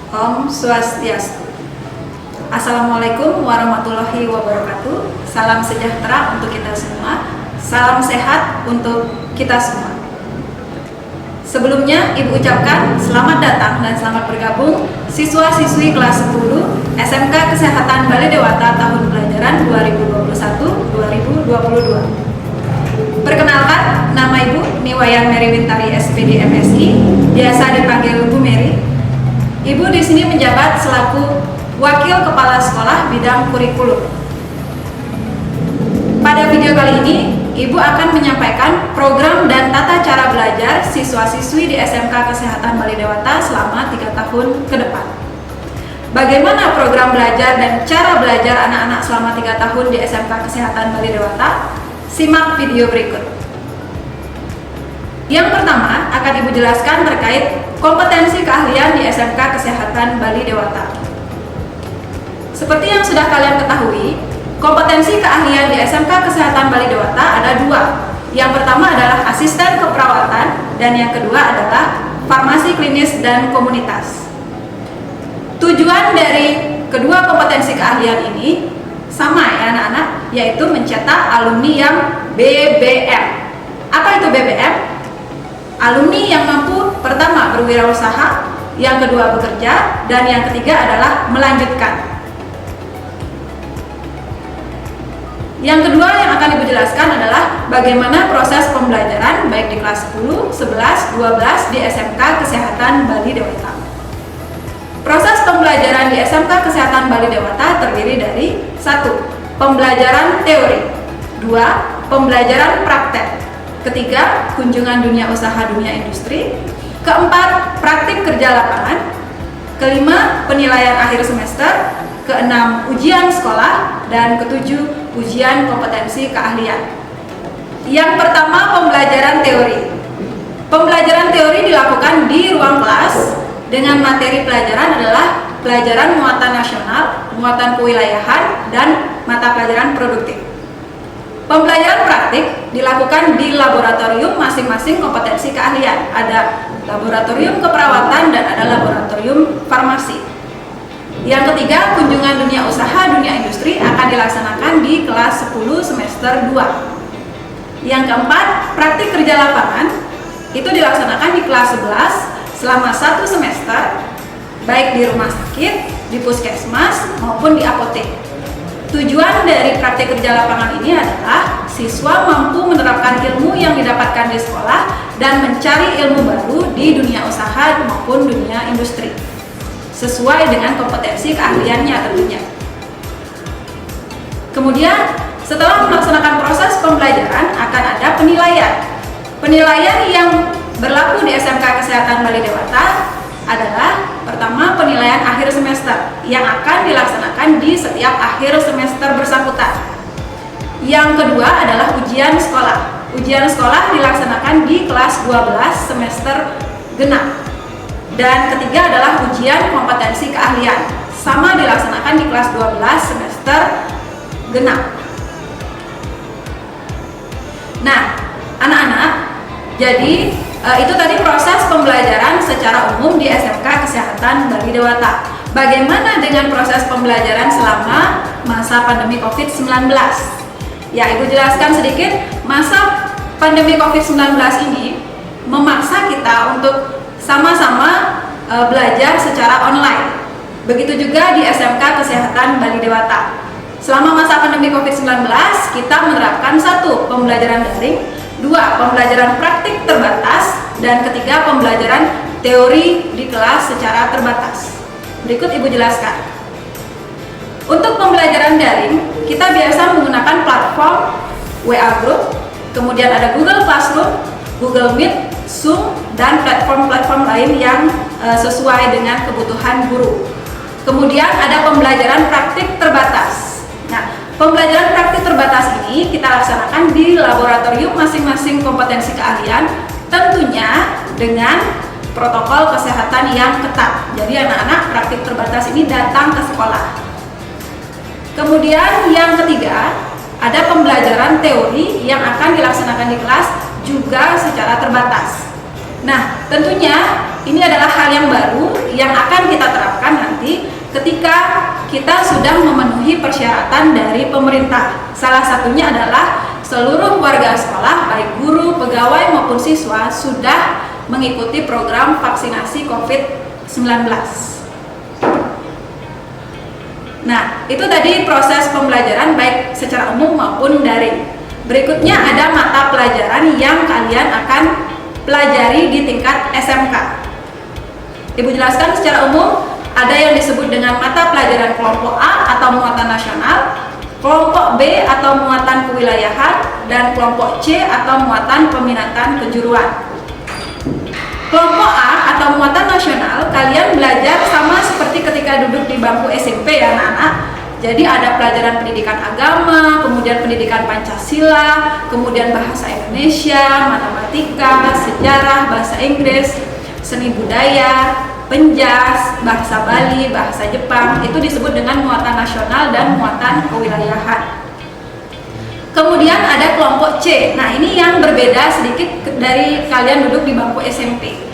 Om Swastiastu. Assalamualaikum warahmatullahi wabarakatuh. Salam sejahtera untuk kita semua. Salam sehat untuk kita semua. Sebelumnya Ibu ucapkan selamat datang dan selamat bergabung siswa-siswi kelas 10 SMK Kesehatan Balai Dewata tahun pelajaran 2021-2022. Perkenalkan, nama Ibu Niwayan Mary Wintari SPD MSI, biasa dipanggil Bu Mary. Ibu di sini menjabat selaku Wakil Kepala Sekolah Bidang Kurikulum. Pada video kali ini, Ibu akan menyampaikan program dan tata cara belajar siswa-siswi di SMK Kesehatan Balai Dewata selama 3 tahun ke depan. Bagaimana program belajar dan cara belajar anak-anak selama 3 tahun di SMK Kesehatan Balai Dewata? Simak video berikut. Yang pertama, akan Ibu jelaskan terkait kompetensi keahlian di SMK Kesehatan Balai Dewata. Seperti yang sudah kalian ketahui, kompetensi keahlian di SMK Kesehatan Balai Dewata ada 2. Yang pertama adalah asisten keperawatan dan yang kedua adalah farmasi klinis dan komunitas. Tujuan dari kedua kompetensi keahlian ini sama ya anak-anak, yaitu mencetak alumni yang BBM. Apa itu BBM? Alumni yang mampu pertama berwirausaha, yang kedua bekerja, dan yang ketiga adalah melanjutkan. Yang kedua yang akan Ibu jelaskan adalah bagaimana proses pembelajaran baik di kelas 10, 11, 12 di SMK Kesehatan Balai Dewata. Proses pembelajaran di SMK Kesehatan Balai Dewata terdiri dari 1. Pembelajaran teori, 2. Pembelajaran praktek, ketiga, kunjungan dunia usaha dunia industri, keempat, praktik kerja lapangan, kelima, penilaian akhir semester, keenam, ujian sekolah, dan ketujuh, ujian kompetensi keahlian. Yang pertama, pembelajaran teori. Pembelajaran teori dilakukan di ruang kelas dengan materi pelajaran adalah pelajaran muatan nasional, muatan kewilayahan, dan mata pelajaran produktif. Pembelajaran praktik dilakukan di laboratorium masing-masing kompetensi keahlian. Ada laboratorium keperawatan dan ada laboratorium farmasi. Yang ketiga, kunjungan dunia usaha dunia industri akan dilaksanakan di kelas 10 semester 2. Yang keempat, praktik kerja lapangan itu dilaksanakan di kelas 11 selama 1 semester, baik di rumah sakit, di puskesmas, maupun di apotek. Tujuan dari praktik kerja lapangan ini adalah siswa mampu menerapkan ilmu yang didapatkan di sekolah dan mencari ilmu baru di dunia usaha maupun dunia industri, sesuai dengan kompetensi keahliannya tentunya. Kemudian, setelah melaksanakan proses pembelajaran akan ada penilaian. Penilaian yang berlaku di SMK Kesehatan Balai Dewata adalah pertama, penilaian akhir semester yang akan dilaksanakan di setiap akhir semester bersangkutan. Yang kedua adalah ujian sekolah. Ujian sekolah dilaksanakan di kelas 12 semester genap. Dan ketiga adalah ujian kompetensi keahlian, sama dilaksanakan di kelas 12 semester genap. Nah, anak-anak, jadi itu tadi proses pembelajaran secara umum di SMK Kesehatan Balai Dewata. Bagaimana dengan proses pembelajaran selama masa pandemi COVID-19? Ya, Ibu jelaskan sedikit. Masa pandemi COVID-19 ini memaksa kita untuk sama-sama belajar secara online. Begitu juga di SMK Kesehatan Balai Dewata. Selama masa pandemi COVID-19, kita menerapkan 1. Pembelajaran daring, 2. Pembelajaran praktik terbatas, dan ketiga, pembelajaran teori di kelas secara terbatas. Berikut Ibu jelaskan. Untuk pembelajaran daring, kita biasa menggunakan platform WA Group, kemudian ada Google Classroom, Google Meet, Zoom, dan platform-platform lain yang sesuai dengan kebutuhan guru. Kemudian ada pembelajaran praktik terbatas. Nah, pembelajaran praktik terbatas ini kita laksanakan di laboratorium masing-masing kompetensi keahlian, tentunya dengan protokol kesehatan yang ketat. Jadi anak-anak praktik terbatas ini datang ke sekolah. Kemudian yang ketiga, ada pembelajaran teori yang akan dilaksanakan di kelas juga secara terbatas. Nah, tentunya ini adalah hal yang baru yang akan kita terapkan ketika kita sudah memenuhi persyaratan dari pemerintah. Salah satunya adalah seluruh warga sekolah, baik guru, pegawai maupun siswa, sudah mengikuti program vaksinasi COVID-19. Nah, itu tadi proses pembelajaran baik secara umum maupun daring. Berikutnya ada mata pelajaran yang kalian akan pelajari di tingkat SMK. Ibu jelaskan secara umum, ada yang disebut dengan mata pelajaran kelompok A atau muatan nasional, kelompok B atau muatan kewilayahan, dan kelompok C atau muatan peminatan kejuruan. Kelompok A atau muatan nasional, kalian belajar sama seperti ketika duduk di bangku SMP ya anak-anak. Jadi ada pelajaran pendidikan agama, kemudian pendidikan Pancasila, kemudian bahasa Indonesia, matematika, sejarah, bahasa Inggris, seni budaya, penjas, bahasa Bali, bahasa Jepang. Itu disebut dengan muatan nasional dan muatan kewilayahan. Kemudian ada kelompok C. Nah, ini yang berbeda sedikit dari kalian duduk di bangku SMP.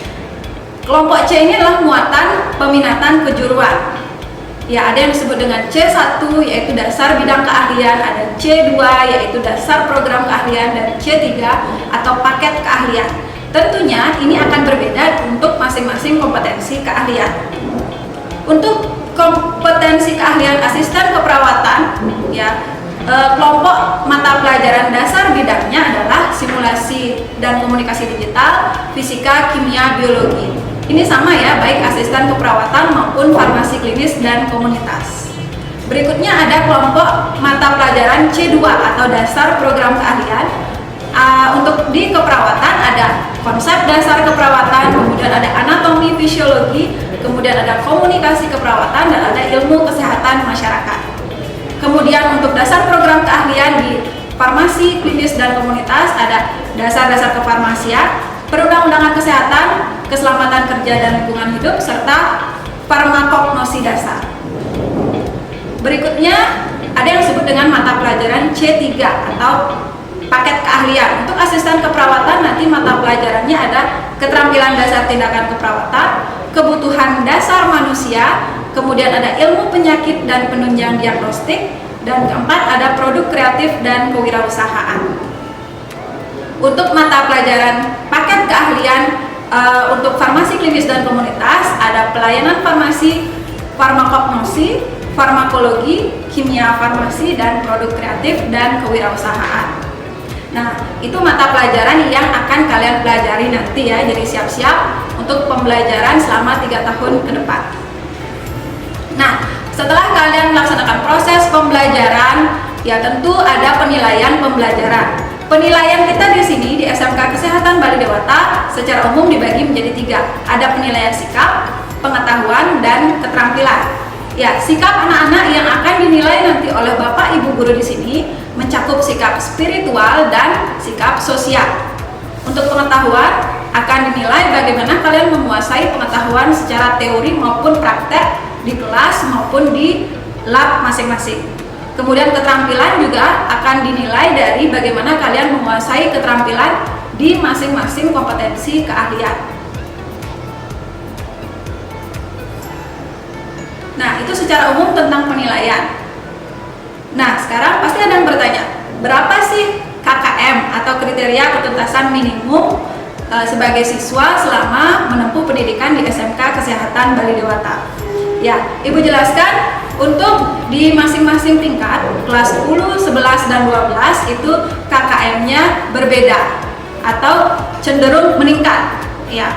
Kelompok C ini adalah muatan peminatan kejuruan. Ya, ada yang disebut dengan C1 yaitu dasar bidang keahlian, ada C2 yaitu dasar program keahlian, dan C3 atau paket keahlian. Tentunya ini akan berbeda untuk masing-masing kompetensi keahlian. Untuk kompetensi keahlian asisten keperawatan, ya, kelompok mata pelajaran dasar bidangnya adalah simulasi dan komunikasi digital, fisika, kimia, biologi. Ini sama ya, baik asisten keperawatan maupun farmasi klinis dan komunitas. Berikutnya ada kelompok mata pelajaran C2 atau dasar program keahlian. Untuk di keperawatan ada konsep dasar keperawatan, kemudian ada anatomi fisiologi, kemudian ada komunikasi keperawatan, dan ada ilmu kesehatan masyarakat. Kemudian untuk dasar program keahlian di farmasi klinis dan komunitas ada dasar-dasar kefarmasian, perundang-undangan kesehatan, keselamatan kerja dan lingkungan hidup, serta farmakognosi dasar. Berikutnya ada yang disebut dengan mata pelajaran C3 atau paket keahlian. Untuk asisten keperawatan nanti mata pelajarannya ada keterampilan dasar tindakan keperawatan, kebutuhan dasar manusia, kemudian ada ilmu penyakit dan penunjang diagnostik, dan keempat ada produk kreatif dan kewirausahaan. Untuk mata pelajaran paket keahlian untuk farmasi klinis dan komunitas ada pelayanan farmasi, farmakognosi, farmakologi, kimia farmasi, dan produk kreatif dan kewirausahaan. Nah, itu mata pelajaran yang akan kalian pelajari nanti ya, jadi siap-siap untuk pembelajaran selama 3 tahun ke depan. Nah, setelah kalian melaksanakan proses pembelajaran, ya tentu ada penilaian pembelajaran. Penilaian kita di sini di SMK Kesehatan Bali Dewata secara umum dibagi menjadi 3. Ada penilaian sikap, pengetahuan, dan keterampilan. Ya, sikap anak-anak yang akan dinilai nanti oleh Bapak Ibu guru di sini mencakup sikap spiritual dan sikap sosial. Untuk pengetahuan akan dinilai bagaimana kalian menguasai pengetahuan secara teori maupun praktek di kelas maupun di lab masing-masing. Kemudian keterampilan juga akan dinilai dari bagaimana kalian menguasai keterampilan di masing-masing kompetensi keahlian. Nah, itu secara umum tentang penilaian. Nah, sekarang pasti ada yang bertanya, berapa sih KKM atau kriteria ketuntasan minimum sebagai siswa selama menempuh pendidikan di SMK Kesehatan Bali Dewata? Ya, Ibu jelaskan untuk di masing-masing tingkat, kelas 10, 11, dan 12 itu KKM-nya berbeda atau cenderung meningkat. Ya,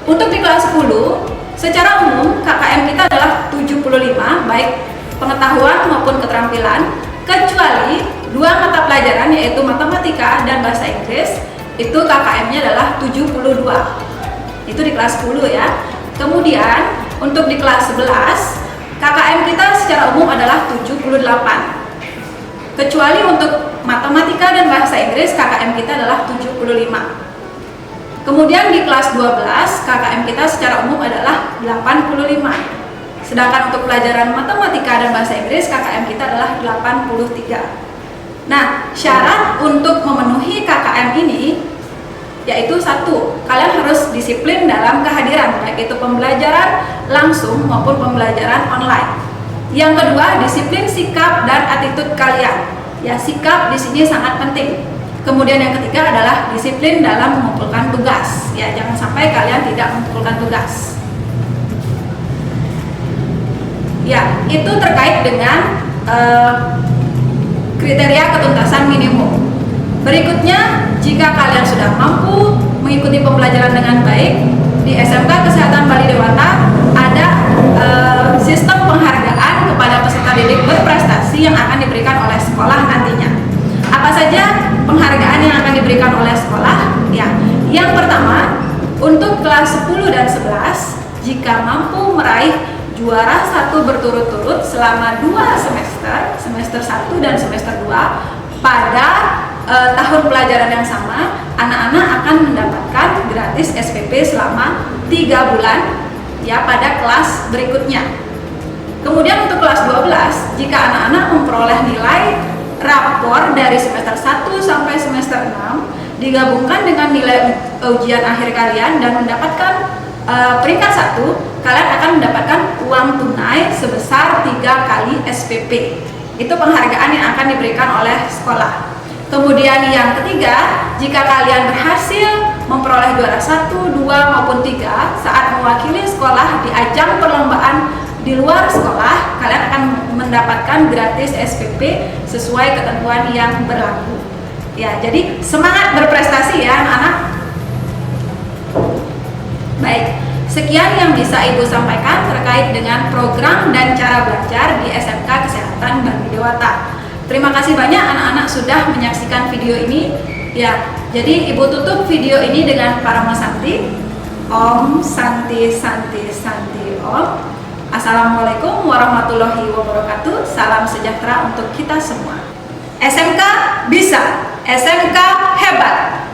untuk di kelas 10, secara umum KKM kita adalah 75, baik pengetahuan maupun keterampilan, kecuali 2 mata pelajaran yaitu matematika dan bahasa Inggris, itu KKM-nya adalah 72. Itu di kelas 10 ya. Kemudian untuk di kelas 11, KKM kita secara umum adalah 78. Kecuali untuk matematika dan bahasa Inggris, KKM kita adalah 75. Kemudian di kelas 12, KKM kita secara umum adalah 85. Sedangkan untuk pelajaran matematika dan bahasa Inggris, KKM kita adalah 83. Nah, syarat untuk memenuhi KKM ini, yaitu satu, kalian harus disiplin dalam kehadiran, baik itu pembelajaran langsung maupun pembelajaran online. Yang kedua, disiplin sikap dan attitude kalian. Ya, sikap di sini sangat penting. Kemudian yang ketiga adalah disiplin dalam mengumpulkan tugas. Ya, jangan sampai kalian tidak mengumpulkan tugas. Ya, itu terkait dengan kriteria ketuntasan minimum. Berikutnya, jika kalian sudah mampu mengikuti pembelajaran dengan baik, di SMK Kesehatan Bali Dewata ada sistem penghargaan kepada peserta didik berprestasi yang akan diberikan oleh sekolah nantinya. Apa saja penghargaan yang akan diberikan oleh sekolah? Ya, yang pertama, untuk kelas 10 dan 11, jika mampu meraih juara 1 berturut-turut selama 2 semester 1 dan semester 2 pada tahun pelajaran yang sama, anak-anak akan mendapatkan gratis SPP selama 3 bulan ya pada kelas berikutnya. Kemudian untuk kelas 12, jika anak-anak memperoleh nilai rapor dari semester 1 sampai semester 6 digabungkan dengan nilai ujian akhir kalian dan mendapatkan peringkat 1, kalian akan mendapatkan uang tunai sebesar 3 kali SPP. Itu penghargaan yang akan diberikan oleh sekolah. Kemudian yang ketiga, jika kalian berhasil memperoleh juara 1, 2 maupun 3 saat mewakili sekolah di ajang perlombaan di luar sekolah, kalian akan mendapatkan gratis SPP sesuai ketentuan yang berlaku. Ya, jadi semangat berprestasi ya anak-anak. Baik, sekian yang bisa Ibu sampaikan terkait dengan program dan cara belajar di SMK Kesehatan Bali Dewata. Terima kasih banyak anak-anak sudah menyaksikan video ini. Ya, jadi Ibu tutup video ini dengan Parama Santi. Om Santi Santi Santi Om. Assalamualaikum warahmatullahi wabarakatuh. Salam sejahtera untuk kita semua. SMK bisa, SMK hebat.